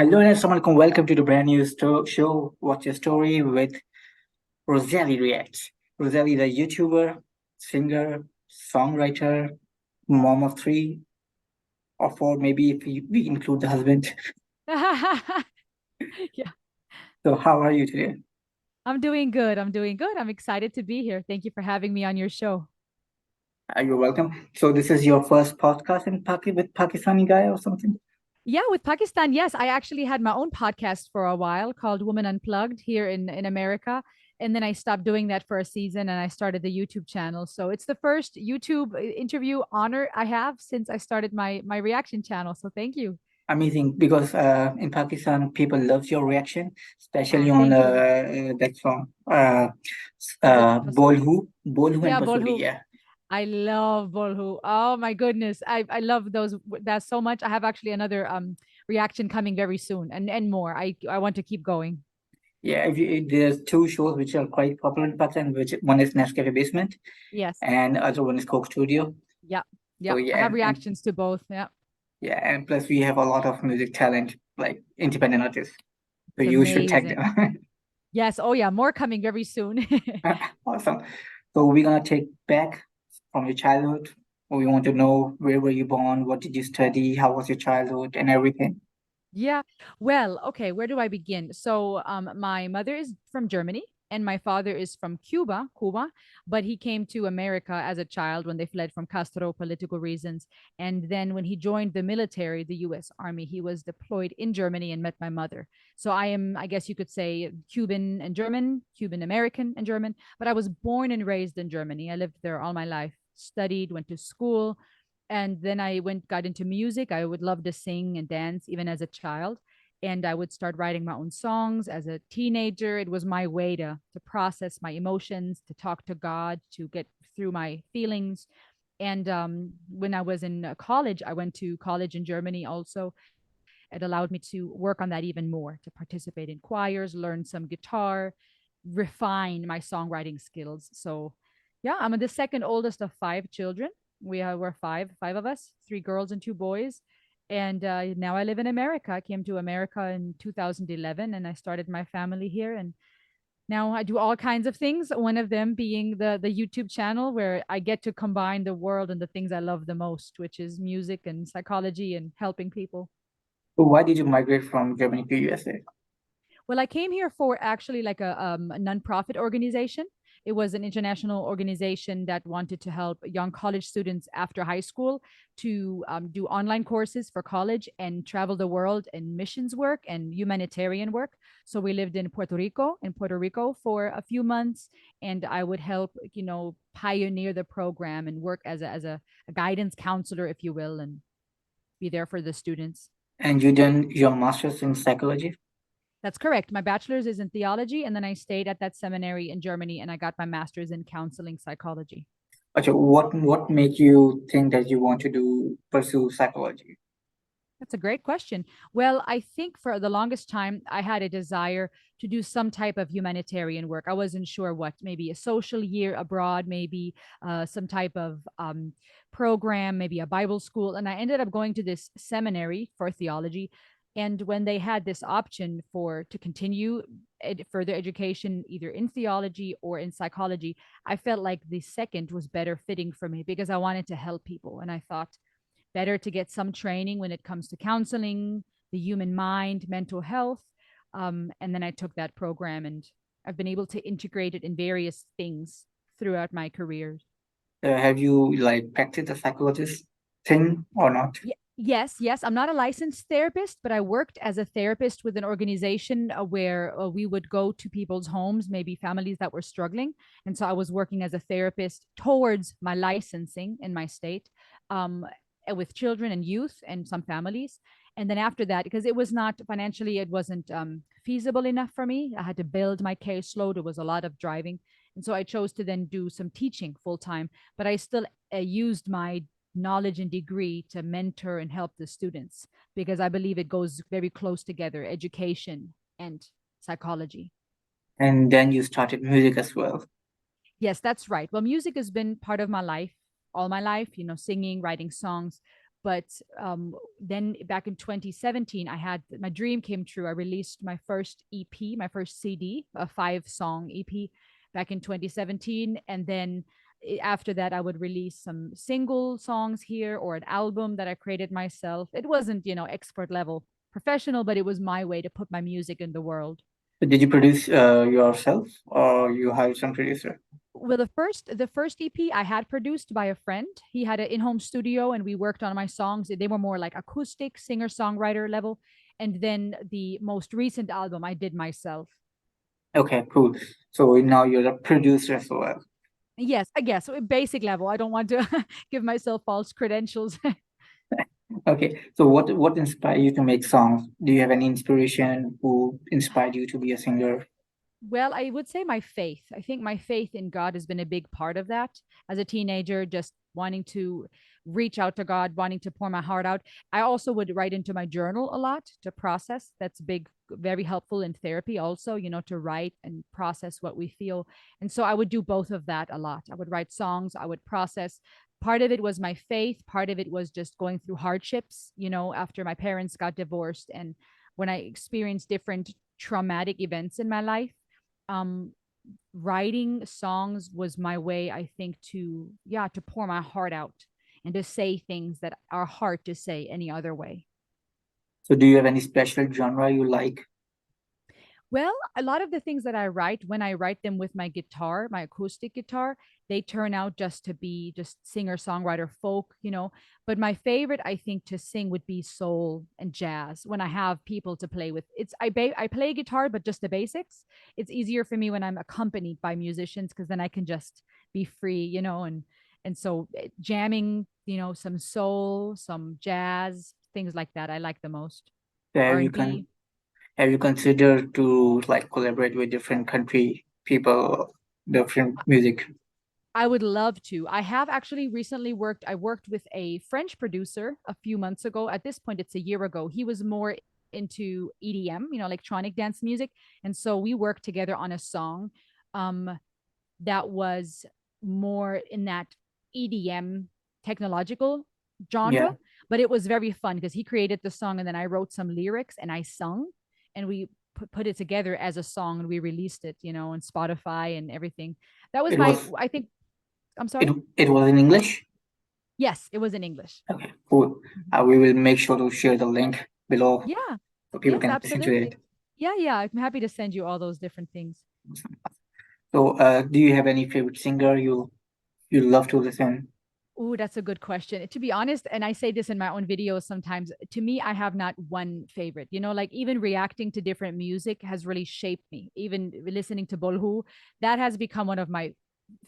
Hello and assalamualaikum. Welcome to the brand new show, What's Your Story with Rosalie Reacts. Rosalie, the YouTuber, singer, songwriter, mom of three or four, maybe if we include the husband. Yeah, So, how are you today? I'm doing good. I'm doing good. I'm excited to be here. Thank you for having me on your show. You're welcome. So, this is your first podcast in with Pakistani guy or something? Yeah, with Pakistan, yes, I actually had my own podcast for a while called Women Unplugged here in America. And then I stopped doing that for a season and I started the YouTube channel. So it's the first YouTube interview honor I have since I started my reaction channel. So thank you. Amazing, because in Pakistan, people love your reaction, especially Oh, on thank you. that song, Rasul. Bolhu and Yeah, Pasuli. Bolhu. Yeah. I love Bolhu. Oh my goodness. I love those that so much. I have actually another reaction coming very soon and more. I want to keep going. Yeah, there's two shows which are quite popular in Pakistan, which one is Nescafe Basement Yes. and other one is Coke Studio. Yeah. So Yeah. I yeah, have and reactions to both. Yeah. yeah, and plus we have a lot of music talent, like independent artists. So It's you should tag amazing. them. Yes. Oh yeah, more coming very soon. Awesome. So we're gonna take back from your childhood. We want to know where were you born, what did you study, how was your childhood, and everything. Yeah. Well, okay, where do I begin? So, my mother is from Germany and my father is from Cuba, but he came to America as a child when they fled from Castro political reasons. And then when he joined the military, the US Army, he was deployed in Germany and met my mother. So I am, I guess you could say, Cuban and German, Cuban American and German, but I was born and raised in Germany. I lived there all my life, studied, went to school, and then I went got into music. I would love to sing and dance even as a child, and I would start writing my own songs as a teenager. It was my way to process my emotions, to talk to God, to get through my feelings. And when I was in college, I went to college in Germany also. It allowed me to work on that even more, to participate in choirs, learn some guitar, refine my songwriting skills. So, yeah, I'm the second oldest of five children. We're five of us, three girls and two boys. And now I live in America. I came to America in 2011 and I started my family here. And now I do all kinds of things. One of them being the YouTube channel where I get to combine the world and the things I love the most, which is music and psychology and helping people. So why did you migrate from Germany to USA? Well, I came here for actually like a nonprofit organization. It was an international organization that wanted to help young college students after high school to do online courses for college and travel the world and missions work and humanitarian work. So we lived in Puerto Rico for a few months, and I would help, pioneer the program and work as a guidance counselor, if you will, and be there for the students. And you done your master's in psychology? That's correct. My bachelor's is in theology, and then I stayed at that seminary in Germany and I got my master's in counseling psychology. Okay, what made you think that you want to pursue psychology? That's a great question. Well, I think for the longest time, I had a desire to do some type of humanitarian work. I wasn't sure what, maybe a social year abroad, maybe some type of program, maybe a Bible school. And I ended up going to this seminary for theology. And when they had this option for to continue further education, either in theology or in psychology, I felt like the second was better fitting for me because I wanted to help people. And I thought, better to get some training when it comes to counseling, the human mind, mental health. And then I took that program and I've been able to integrate it in various things throughout my career. Have you like practiced the psychologist thing or not? Yes, yes. I'm not a licensed therapist, but I worked as a therapist with an organization where we would go to people's homes, maybe families that were struggling. And so I was working as a therapist towards my licensing in my state, um, with children and youth and some families. And then after that, because it was not financially, it wasn't feasible enough for me. I had to build my caseload. It was a lot of driving. And so I chose to then do some teaching full time, but I still used my knowledge and degree to mentor and help the students because I believe it goes very close together, education and psychology. And then you started music as well. Yes, that's right. Well, music has been part of my life all my life, singing, writing songs. But then back in 2017, I had my dream came true. I released my first EP, my first CD, a 5 song EP back in 2017. And then after that, I would release some single songs here or an album that I created myself. It wasn't, expert level professional, but it was my way to put my music in the world. So did you produce yourself or you hired some producer? Well, the first EP I had produced by a friend. He had an in-home studio and we worked on my songs. They were more like acoustic singer-songwriter level. And then the most recent album I did myself. Okay, cool. So now you're a producer as well. Yes, I guess so basic level. I don't want to give myself false credentials. Okay, so what inspired you to make songs? Do you have any inspiration who inspired you to be a singer? Well, I would say my faith. I think my faith in God has been a big part of that. As a teenager, just wanting to reach out to God, wanting to pour my heart out. I also would write into my journal a lot to process. That's big, very helpful in therapy, also, to write and process what we feel. And so I would do both of that a lot. I would write songs, I would process. Part of it was my faith, part of it was just going through hardships, after my parents got divorced and when I experienced different traumatic events in my life. um Writing songs was my way, I think, to yeah, to pour my heart out and to say things that are hard to say any other way. So do you have any special genre you like? Well, a lot of the things that I write, when I write them with my guitar, my acoustic guitar, they turn out just to be just singer songwriter folk. But my favorite, I think, to sing would be soul and jazz when I have people to play with. I play guitar, but just the basics. It's easier for me when I'm accompanied by musicians because then I can just be free. And so jamming, some soul, some jazz, things like that. I like the most. So R and B. have you considered to like collaborate with different country people, different music? I would love to. I have actually recently I worked with a French producer a few months ago. At this point, it's a year ago. He was more into EDM, electronic dance music. And so we worked together on a song um, that was more in that EDM technological Yeah. genre. But it was very fun because he created the song and then I wrote some lyrics and I sung and we put it together as a song and we released it, on Spotify and everything. That was It my, was I think, I'm it sorry. it was in English? Yes, it was in English. Okay, cool. Mhm. We will make sure to share the link below Yeah. so people Yes, can listen to absolutely. it. Yeah, yeah. I'm happy to send you all those different things. So, do you have any favorite singer you love to listen? Oh, that's a good question. To be honest, and I say this in my own videos sometimes, to me, I have not one favorite. Like even reacting to different music has really shaped me. Even listening to Bolhu, that has become one of my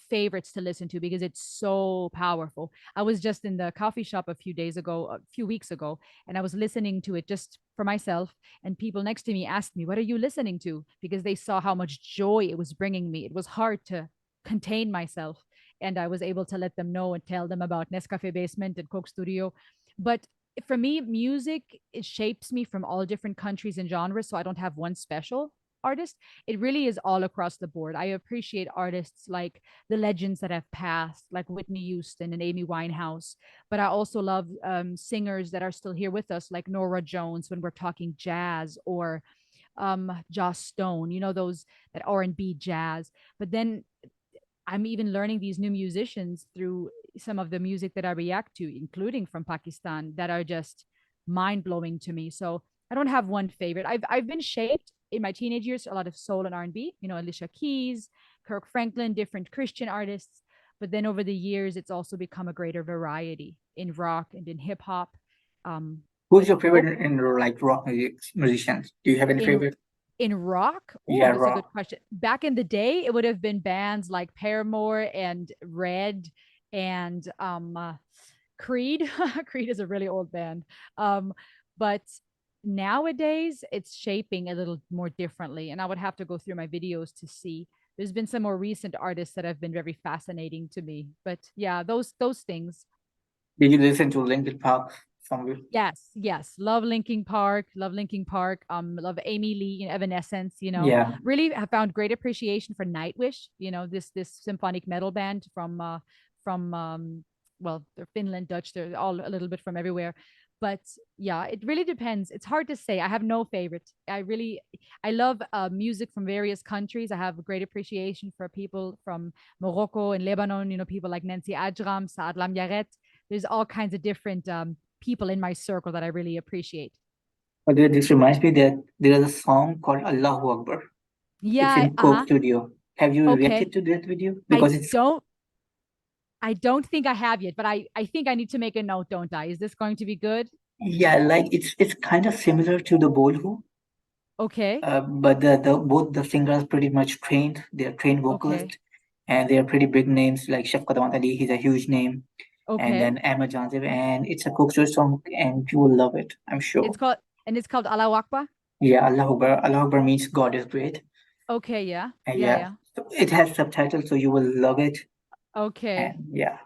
favorites to listen to because it's so powerful. I was just in the coffee shop a few weeks ago, and I was listening to it just for myself. And people next to me asked me, "What are you listening to?" Because they saw how much joy it was bringing me. It was hard to contain myself and I was able to let them know and tell them about Nescafe Basement and Coke Studio. But for me, music, it shapes me from all different countries and genres. So I don't have one special artist. It really is all across the board. I appreciate artists like the legends that have passed, like Whitney Houston and Amy Winehouse. But I also love singers that are still here with us, like Nora Jones when we're talking jazz or Joss Stone, those that R&B jazz. But then I'm even learning these new musicians through some of the music that I react to, including from Pakistan, that are just mind blowing to me. So I don't have one favorite. I've been shaped in my teenage years a lot of soul and R&B. Alicia Keys, Kirk Franklin, different Christian artists. But then over the years, it's also become a greater variety in rock and in hip hop. Um, Who's but your favorite in like rock music musicians? Do you have any in favorite? in rock, oh, Yeah, that's a good rock. question. Back in the day, it would have been bands like Paramore and Red and Creed. Creed is a really old band. But nowadays it's shaping a little more differently. And I would have to go through my videos to see. There's been some more recent artists that have been very fascinating to me. But yeah, those things. Did you listen to Linkin Park song? Yes, yes. Love Linkin Park. Love Linkin Park. Love Amy Lee, Evanescence, Yeah. Really have found great appreciation for Nightwish, this symphonic metal band from well, they're Finland, Dutch, they're all a little bit from everywhere. But yeah, it really depends. It's hard to say. I have no favorite. I love music from various countries. I have a great appreciation for people from Morocco and Lebanon, people like Nancy Ajram, Saad Lam Yaret. There's all kinds of different people in my circle that I really appreciate. But this reminds me that there is a song called Allahu Akbar. It's Yeah, in Coke Studio. Have you okay. reacted to that video? I Because it's don't I don't think I have yet, but I think I need to make a note, don't I? Is this going to be good? yeah, like it's kind of similar to the Bolhu, Okay. but the both the singers pretty much trained. They're trained Okay. vocalists, and they are pretty big names like Shafqat Ali. He's a huge name, and Okay. then Ahmed Janzeb, and it's a Coke Studio song, and you will love it, I'm sure. It's called Allahu Akbar. Yeah, Allah Akbar. Allah Akbar means God is great. Okay, yeah. And Yeah, yeah, yeah. so it has subtitles, so you will love it. Okay. And yeah,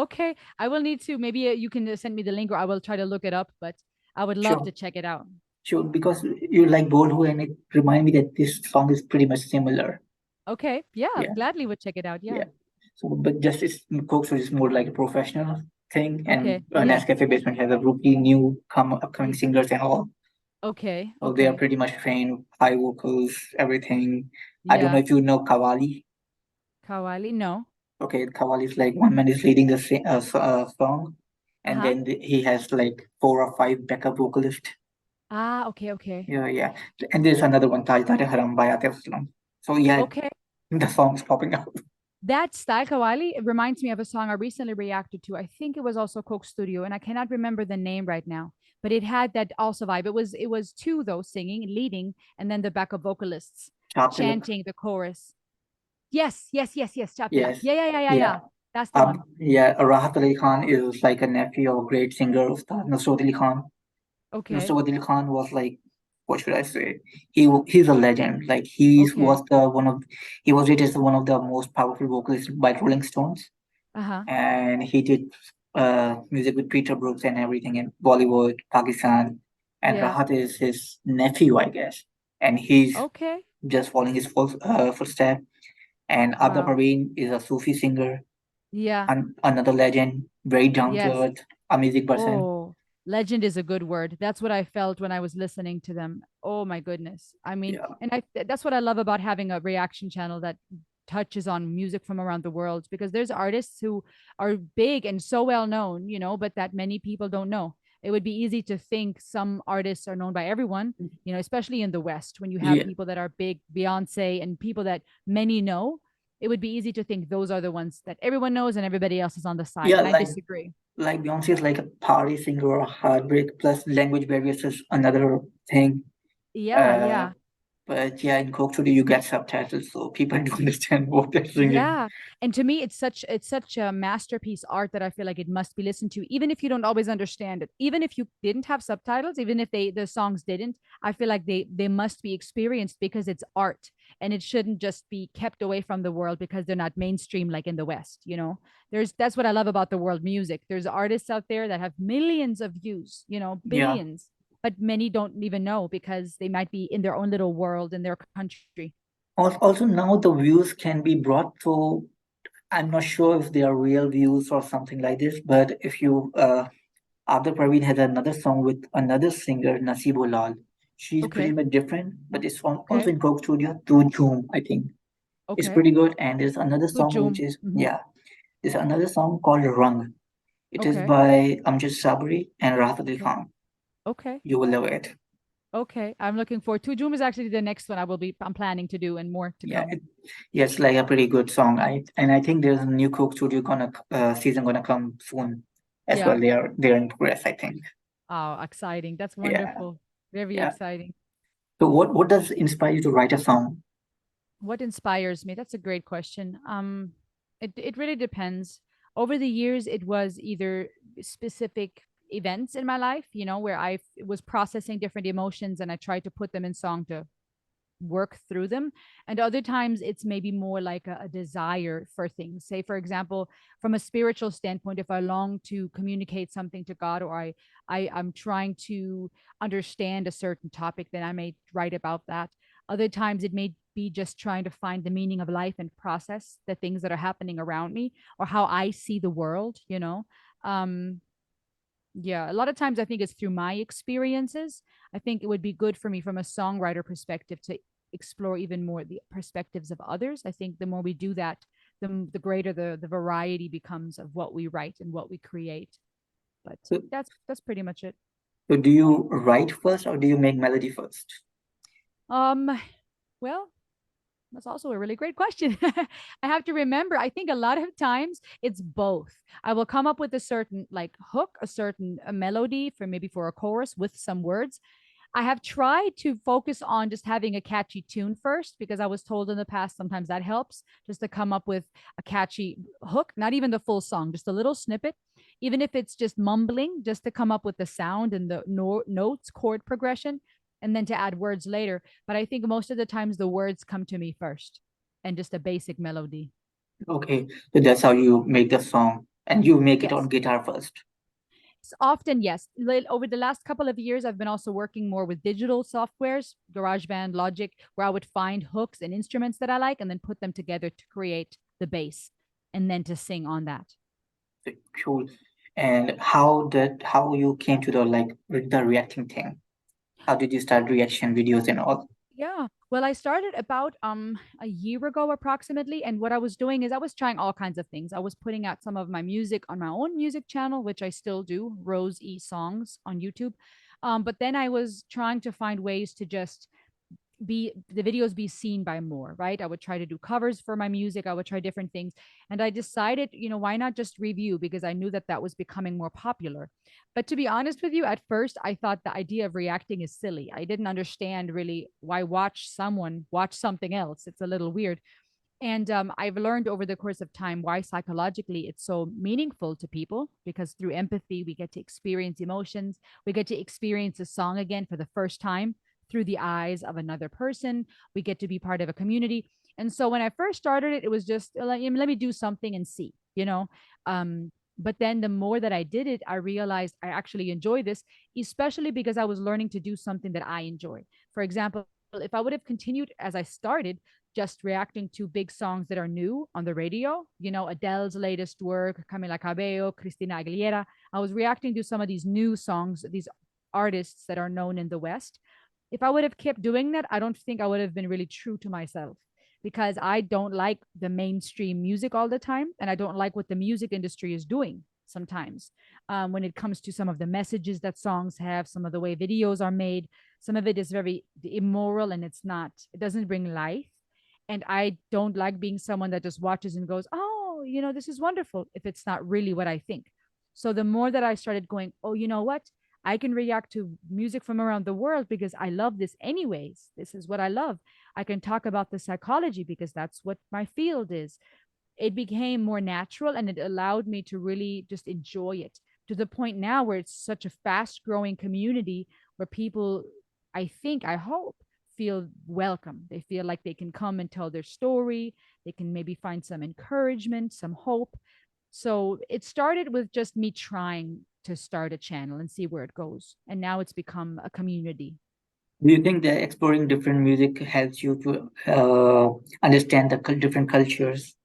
Okay. I will need to maybe you can send me the link or I will try to look it up, but I would love sure, to check it out. sure. Because you like Bolhu, and it remind me that this song is pretty much similar. Okay. Yeah, Yeah, gladly would check it out. yeah. Yeah. So, but just it's Coke Studio is more like a professional thing, and Okay. Yeah. Nescafe Basement has a rookie, new upcoming Yeah. singers and all. Okay. So they are Okay. pretty much trained, high vocals, everything. I don't know Yeah. if you know Kawali. Kawali. No. Okay, Kawali is like one man is leading the song, and Uh-huh. then he has like four or five backup vocalists. Ah, okay, okay. Yeah, yeah. And there's another one, Taj Haram by Atif Aslam. So yeah, Okay. the song's popping up. That style Kawali, it reminds me of a song I recently reacted to. I think it was also Coke Studio, and I cannot remember the name right now. But it had that also vibe. It was two though singing, leading, and then the backup vocalists Sharp Tilak. chanting the chorus. Yes, yes, yes, yes. Chaptilak. Yes. Yeah, yeah, yeah, yeah, Yeah. yeah. That's the one. Yeah, Rahat Ali Khan is like a nephew of great singer Ustad Nusrat Ali Khan. Okay, Nusrat Ali Khan was like, what should I say? He's a legend. Like okay. he was rated as one of the most powerful vocalists by Rolling Stones, Uh huh. and he did music with Peter Brooks and everything in Bollywood, Pakistan, and Yeah. Rahat is his nephew, I guess, and he's Okay. just following his footsteps. And Abda Wow. Parveen is a Sufi singer, Yeah. and another legend, very down to Yes. earth, amazing person. Oh, legend is a good word. That's what I felt when I was listening to them. Oh my goodness. I mean, Yeah, and that's what I love about having a reaction channel that touches on music from around the world because there's artists who are big and so well known, but that many people don't know. It would be easy to think some artists are known by everyone, especially in the West when you have yeah, people that are big, Beyonce and people that many know. It would be easy to think those are the ones that everyone knows and everybody else is on the side. yeah. And I disagree. Like Beyonce is like a party singer or a heartbreak. Plus, language barriers is another thing. Yeah, Uh, yeah. but yeah, in Coke Studio you get subtitles, so people don't understand what they're singing. Yeah. And to me it's such a masterpiece art that I feel like it must be listened to even if you don't always understand it. Even if you didn't have subtitles, even if the songs didn't, I feel like they must be experienced because it's art and it shouldn't just be kept away from the world because they're not mainstream like in the West. That's what I love about the world music. There's artists out there that have millions of views, Yeah. billions, but many don't even know because they might be in their own little world in their country. Also, now the views can be brought to. I'm not sure if they are real views or something like this, but if you Abda Parveen has another song with another singer, Nasibulal. She's pretty Okay. much different, but it's also Okay. in Coke Studio, To Jhoom, I think. It's Okay. pretty good. And there's another song which Hujum. is, Mhm. yeah, there's another song called Rang. It is Okay. by Amjad Sabri and Rahat Ali Okay. Khan. Okay. You will love it. Okay. I'm looking forward. Hujum is actually the next one I'm planning to do and more to Yeah, come. yeah, it's like a pretty good song. I think there's a new Coke Studio season gonna come soon as Yeah. well. They're in progress, I think. Oh, exciting. That's Yeah, wonderful. Very yeah. exciting. So what does inspire you to write a song? What inspires me? That's a great question. It really depends. Over the years, it was either specific events in my life, where I was processing different emotions and I tried to put them in song to work through them, and other times it's maybe more like a desire for things. Say for example, from a spiritual standpoint, if I long to communicate something to God, or I'm trying to understand a certain topic, then I may write about that. Other times it may be just trying to find the meaning of life and process the things that are happening around me or how I see the world. Um, yeah, a lot of times I think it's through my experiences. I think it would be good for me from a songwriter perspective to explore even more the perspectives of others. I think the more we do that, the greater the variety becomes of what we write and what we create. But So, that's pretty much it. so do you write first or do you make melody first? Um, well, that's also a really great question. I have to remember, I think a lot of times it's both. I will come up with a certain like hook, a certain a melody for maybe for a chorus with some words. I have tried to focus on just having a catchy tune first because I was told in the past sometimes that helps just to come up with a catchy hook, not even the full song, just a little snippet, even if it's just mumbling, just to come up with the sound and the notes, chord progression, and then to add words later. But I think most of the times the words come to me first and just a basic melody. Okay, so that's how you make the song and you make it on Yes. guitar first. Often, yes. Over the last couple of years, I've been also working more with digital softwares, GarageBand, Logic, where I would find hooks and instruments that I like and then put them together to create the bass and then to sing on that. Cool. And how you came to the the reacting thing? How did you start reaction videos and all? Yeah. Well, I started about a year ago approximately, and what I was doing is I was trying all kinds of things. I was putting out some of my music on my own music channel, which I still do, Rose E Songs on YouTube. But then I was trying to find ways to just be the videos be seen by more, right? I would try to do covers for my music. I would try different things. And I decided, why not just review? Because I knew that that was becoming more popular. But to be honest with you, at first, I thought the idea of reacting is silly. I didn't understand really why watch someone watch something else. It's a little weird. And I've learned over the course of time why psychologically it's so meaningful to people because through empathy, we get to experience emotions. We get to experience a song again for the first time through the eyes of another person. We get to be part of a community. And so when I first started it, it was just like, let me do something and see. Um, but then the more that I did it, I realized I actually enjoy this, especially because I was learning to do something that I enjoy. For example, if I would have continued as I started, just reacting to big songs that are new on the radio, Adele's latest work, Camila Cabello, Christina Aguilera. I was reacting to some of these new songs, these artists that are known in the West. If I would have kept doing that, I don't think I would have been really true to myself because I don't like the mainstream music all the time. And I don't like what the music industry is doing sometimes when it comes to some of the messages that songs have, some of the way videos are made. Some of it is very immoral and it doesn't bring life. And I don't like being someone that just watches and goes, oh, this is wonderful if it's not really what I think. So the more that I started going, oh, you know what? I can react to music from around the world because I love this anyways. This is what I love. I can talk about the psychology because that's what my field is. It became more natural and it allowed me to really just enjoy it to the point now where it's such a fast growing community where people, I hope, feel welcome. They feel like they can come and tell their story. They can maybe find some encouragement, some hope. So it started with just me trying to start a channel and see where it goes. And now it's become a community. Do you think that exploring different music helps you to understand the different cultures?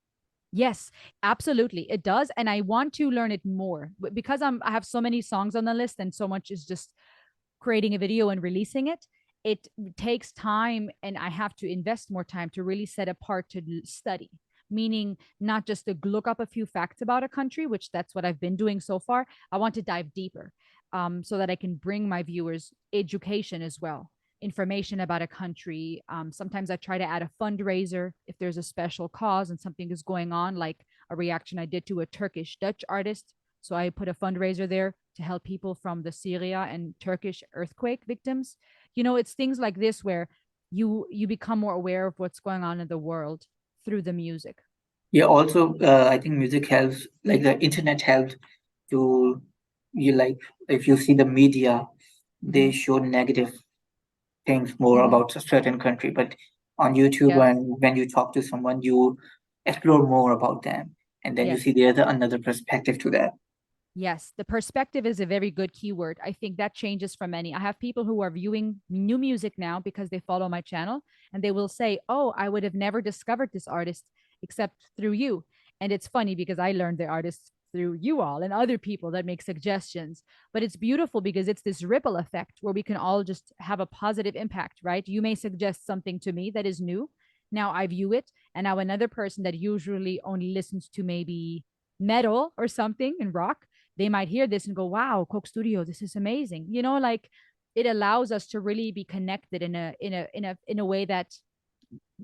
Yes, absolutely. It does. And I want to learn it more because I have so many songs on the list and so much is just creating a video and releasing it. It takes time and I have to invest more time to really set apart to study, meaning not just to look up a few facts about a country, which that's what I've been doing so far. I want to dive deeper so that I can bring my viewers education as well, information about a country. Sometimes I try to add a fundraiser if there's a special cause and something is going on, like a reaction I did to a Turkish Dutch artist. So I put a fundraiser there to help people from the Syria and Turkish earthquake victims. It's things like this where you become more aware of what's going on in the world through the music. Yeah, also, I think music helps, like the internet helps to, you like, if you see the media, Mm-hmm. they show negative things more Mm-hmm. about a certain country, but on YouTube, Yes. when you talk to someone, you explore more about them, and then you Yes. see there's another perspective to that. Yes, the perspective is a very good keyword. I think that changes for many. I have people who are viewing new music now because they follow my channel and they will say, oh, I would have never discovered this artist except through you. And it's funny because I learned the artist through you all and other people that make suggestions. But it's beautiful because it's this ripple effect where we can all just have a positive impact, right? You may suggest something to me that is new. Now I view it, and now another person that usually only listens to maybe metal or something and rock, they might hear this and go, "Wow, Coke Studio, this is amazing." Like it allows us to really be connected in a way that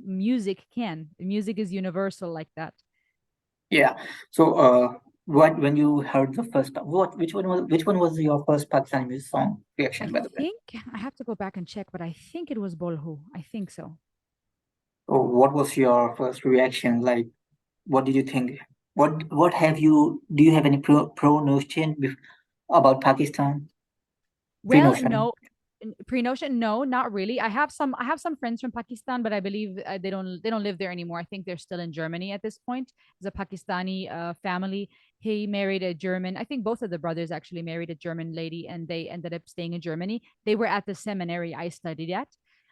music can. Music is universal like that. Yeah. So, what when you heard the first which one was your first Pakistani music song I reaction, by the way? think I have to go back and check, but I think it was Bolhu. I think so. So, what was your first reaction? Like, what did you think? What have you? Do you have any pro notion about Pakistan? Pre Well, notion. no, pre-notion, no, not really. I have some friends from Pakistan, but I believe they don't live there anymore. I think they're still in Germany at this point. It's a Pakistani family. He married a German. I think both of the brothers actually married a German lady, and they ended up staying in Germany. They were at the seminary I studied at.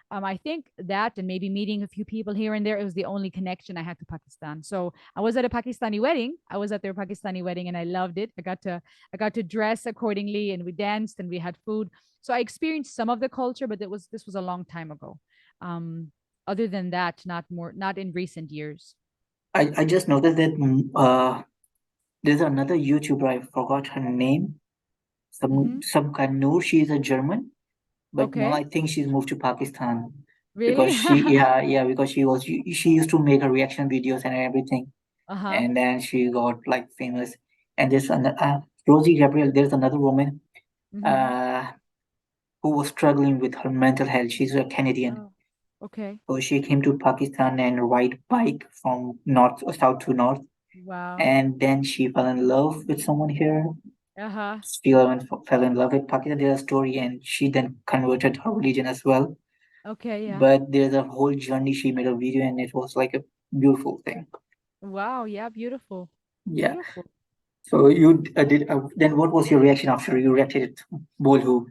I think that and maybe meeting a few people here and there, it was the only connection I had to Pakistan. So I was at a Pakistani wedding. I was at their Pakistani wedding and I loved it. I got to dress accordingly and we danced and we had food. So I experienced some of the culture, but this was a long time ago. Um, Other than that, not in recent years. I just noticed that there's another YouTuber. I forgot her name. Mm-hmm. Some Noor. She's a German, but now Okay. I think she's moved to Pakistan because Really? because she used to make her reaction videos and everything, Uh-huh. and then she got like famous. And there's Rosie Gabriel. There's another woman Mm-hmm. uh, who was struggling with her mental health. She's a Canadian, Oh, okay. so she came to Pakistan and ride bike from north south to north, Wow. and then she fell in love with someone here. Uh-huh. She fell in love with Pakistan. There's a story, and she then converted her religion as well. Okay, yeah. But there's a whole journey. She made a video, and it was like a beautiful thing. Wow, yeah, beautiful. Yeah. Beautiful. So you did. Then what was your reaction after you reacted to Bolhu?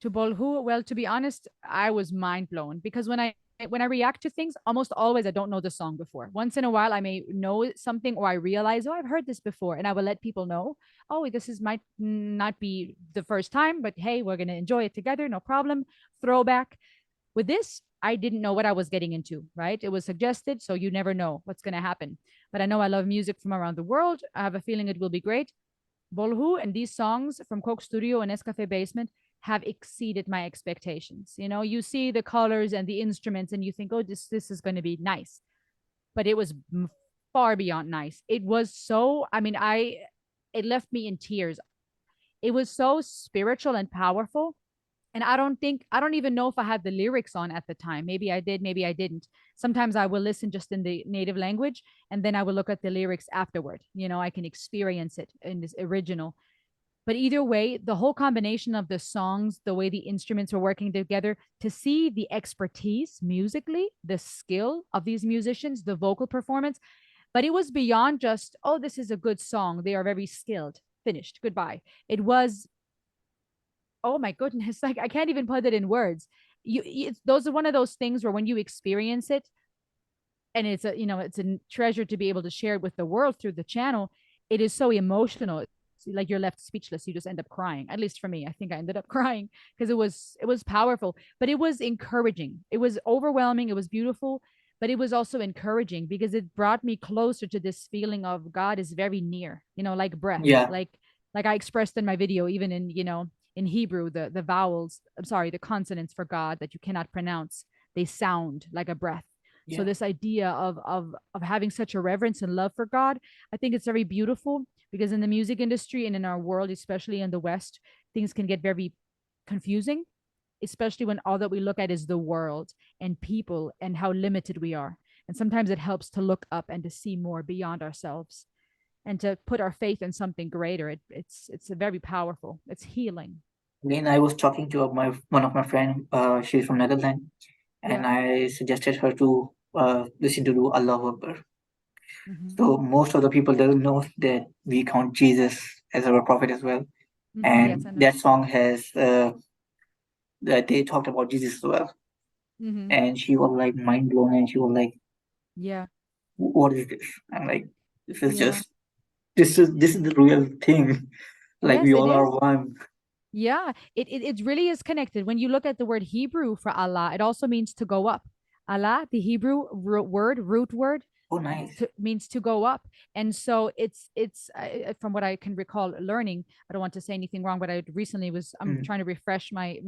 To Bolhu, well, to be honest, I was mind blown because when I react to things, almost always I don't know the song before. Once in a while, I may know something or I realize, oh, I've heard this before, and I will let people know, oh, this is might not be the first time, but hey, we're gonna enjoy it together, no problem. Throwback. With this, I didn't know what I was getting into, right? It was suggested, so you never know what's gonna happen. But I know I love music from around the world. I have a feeling it will be great. Bolhu and these songs from Coke Studio and Nescafe Basement have exceeded my expectations. You see the colors and the instruments and you think, oh, this is going to be nice. But it was far beyond nice. It was so, I mean, it left me in tears. It was so spiritual and powerful. And I don't even know if I had the lyrics on at the time. Maybe I did, maybe I didn't. Sometimes I will listen just in the native language and then I will look at the lyrics afterward. I can experience it in this original. But either way, the whole combination of the songs, the way the instruments were working together, to see the expertise musically, the skill of these musicians, the vocal performance, but it was beyond just, oh, this is a good song. They are very skilled. Finished. Goodbye. It was, oh my goodness, like I can't even put it in words. Those are one of those things where when you experience it, and it's a treasure to be able to share it with the world through the channel. It is so emotional. It's like you're left speechless. You just end up crying. At least for me, I think I ended up crying because it was powerful, but it was encouraging. It was overwhelming. It was beautiful, but it was also encouraging because it brought me closer to this feeling of God is very near. Like breath, Yeah, like I expressed in my video, even in Hebrew, the vowels. I'm sorry, the consonants for God that you cannot pronounce. They sound like a breath. So yeah. this idea of having such a reverence and love for God, I think it's very beautiful because in the music industry and in our world, especially in the West, things can get very confusing, especially when all that we look at is the world and people and how limited we are. And sometimes it helps to look up and to see more beyond ourselves and to put our faith in something greater. It's a very powerful. It's healing. Again, I was talking to my one of my friend. She's from Netherlands, and Yeah. I suggested her to listen to Allah Akbar. Mm-hmm. So most of the people doesn't know that we count Jesus as our prophet as well, Mm-hmm. Yes, and I know. that song has that they talked about Jesus as well. Mm-hmm. And she was like mind blown, and she was like, Yeah. "What is this?" I'm like, "This is Yeah. just." This is the real thing. Like Yes, we it all are is. one. Yeah, it really is connected. When you look at the word Hebrew for Allah, it also means to go up. Allah, the Hebrew root word, Oh, nice. means to go up. And so it's from what I can recall learning. I don't want to say anything wrong, but I recently was I'm Mm. trying to refresh my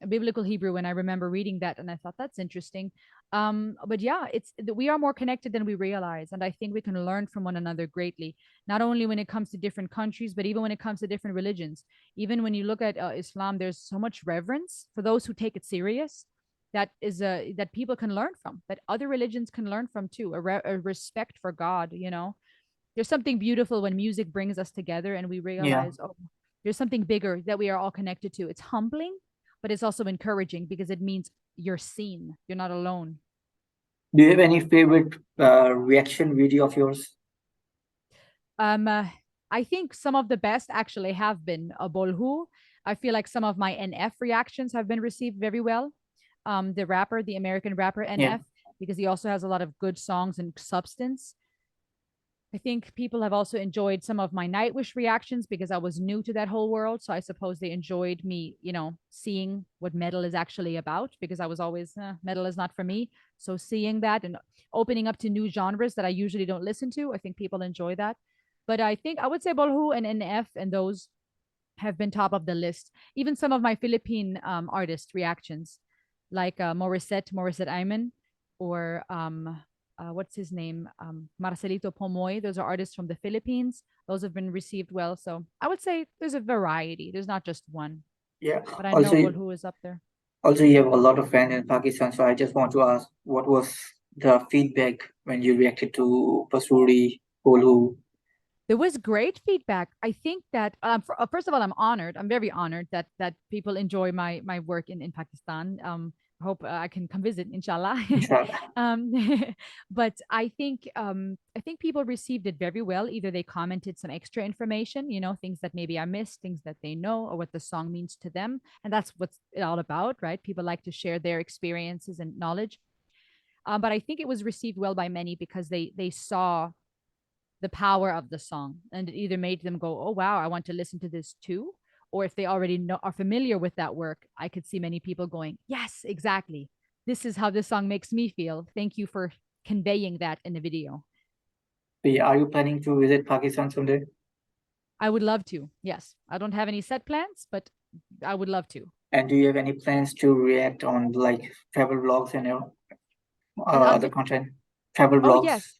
biblical Hebrew, and I remember reading that, and I thought that's interesting. But yeah, it's we are more connected than we realize, and I think we can learn from one another greatly. Not only when it comes to different countries, but even when it comes to different religions. Even when you look at Islam, there's so much reverence for those who take it serious, that people can learn from, that other religions can learn from too. A respect for God. There's something beautiful when music brings us together and we Yeah. realize, oh, there's something bigger that we are all connected to. It's humbling, but it's also encouraging because it means you're seen, you're not alone. Do you have any favorite reaction video of yours? Um, uh, I think some of the best actually have been Bolhu. I feel like some of my NF reactions have been received very well. The rapper, the American rapper Yeah. NF, because he also has a lot of good songs and substance. I think people have also enjoyed some of my Nightwish reactions because I was new to that whole world. So I suppose they enjoyed me, seeing what metal is actually about because I was always, metal is not for me. So seeing that and opening up to new genres that I usually don't listen to, I think people enjoy that. But I think I would say Bolhu and NF and those have been top of the list. Even some of my Philippine artist reactions, like Morissette Ayman, or what's his name, Marcelito Pomoy. Those are artists from the Philippines. Those have been received well. So I would say there's a variety. There's not just one, Yeah. but I know Also, Bolhu is up there. also you have a lot of fans in Pakistan, so I just want to ask, what was the feedback when you reacted to Pasuri, Kolu? There was great feedback. I think that first of all, I'm honored. I'm very honored that people enjoy my work in Pakistan. I hope I can come visit, inshallah. Inshallah. um, but I think people received it very well. Either they commented some extra information, things that maybe I missed, things that they know, or what the song means to them, and that's what's it all about, right? People like to share their experiences and knowledge. But I think it was received well by many because they saw the power of the song, and it either made them go, oh wow, I want to listen to this too, or if they already are familiar with that work, I could see many people going, yes, exactly, this is how this song makes me feel, thank you for conveying that in the video. So, yeah, are you planning to visit Pakistan someday? I would love to. Yes, I don't have any set plans, but I would love to. And do you have any plans to react on like travel vlogs and On other the content? Travel Oh vlogs? yes.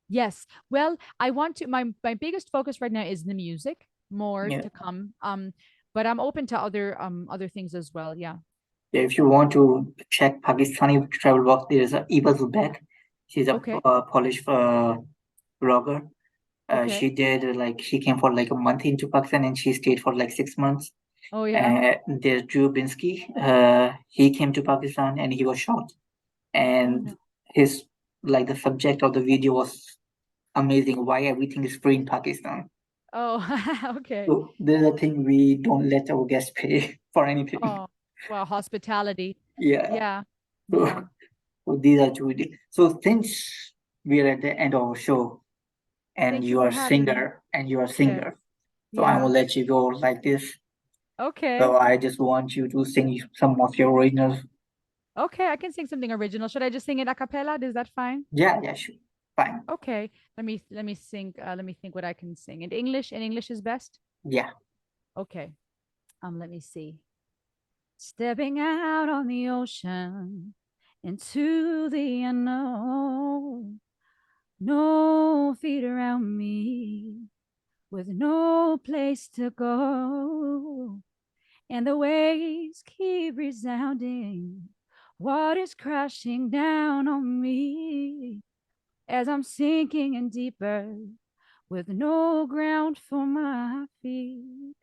Yes. Well, I want to my biggest focus right now is the music, more Yeah. to come. But I'm open to other things as well. Yeah. Yeah, if you want to check Pakistani travel vlogs, there is a Eva Zubek. She's a Okay. Polish blogger. Okay. She did like she came for like a month into Pakistan and she stayed for like 6 months. Oh yeah. There's Drew Binsky. He came to Pakistan and he was shot. Oh And no. his like the subject of the video was amazing. Why everything is free in Pakistan. Oh, okay. So there's a thing we don't let our guests pay for anything. Oh, well, hospitality. Yeah. Yeah. So, Yeah. so these are two. So since we're at the end of our show and Thank you you for are a having me. singer and you are a Okay. singer, so I will Yeah. let you go like this. So Okay. I just want you to sing some of your original. Okay. I can sing something original. Should I just sing it a cappella? Is that fine? Yeah, yeah, sure. Fine. Okay. Let me sing. Let me think what I can sing in English. In English is best. Yeah. Okay. Let me see. Stepping out on the ocean into the unknown. No feet around me, with no place to go. And the waves keep resounding. Water's crashing down on me as I'm sinking in deeper with no ground for my feet.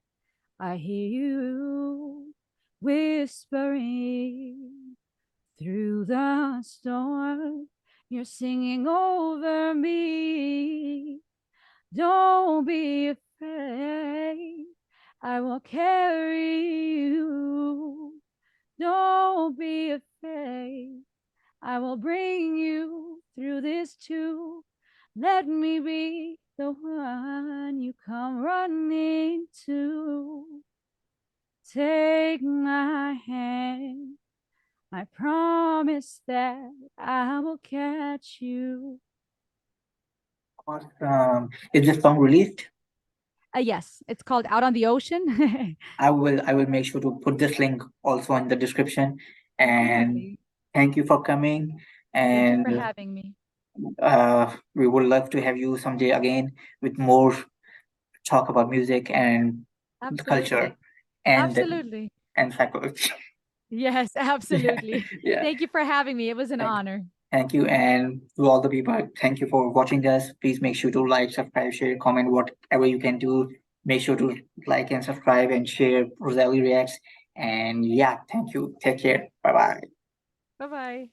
I hear you whispering through the storm. You're singing over me. Don't be afraid. I will carry you. Don't be afraid. I will bring you through this too. Let me be the one you come running to. Take my hand, I promise that I will catch you. Awesome. Is this song released? Yes, it's called Out on the Ocean. I will make sure to put this link also in the description. And Absolutely. thank you for coming. Thank you for And having me. we would love to have you someday again with more talk about music and the culture Absolutely. and Absolutely. and psychology. Yes, Yeah, absolutely. yeah. Thank you for having me. It was an Thank, honor. thank you, and to all the people, thank you for watching us. Please make sure to like, subscribe, share, comment, whatever you can do. Make sure to like and subscribe and share Rosalie Reacts. And yeah, thank you. Take care. Bye bye. Bye bye.